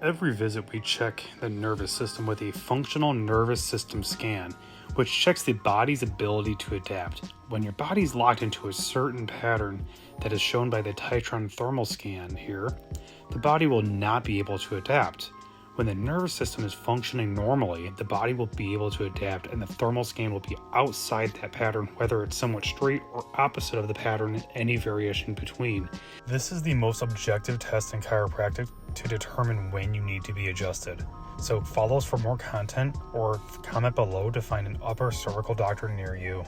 Every visit, we check the nervous system with a functional nervous system scan, which checks the body's ability to adapt. When your body's locked into a certain pattern that is shown by the Titron thermal scan here, the body will not be able to adapt. When the nervous system is functioning normally, the body will be able to adapt, and the thermal scan will be outside that pattern, whether it's somewhat straight or opposite of the pattern and any variation between. This is the most objective test in chiropractic to determine when you need to be adjusted. So follow us for more content or comment below to find an upper cervical doctor near you.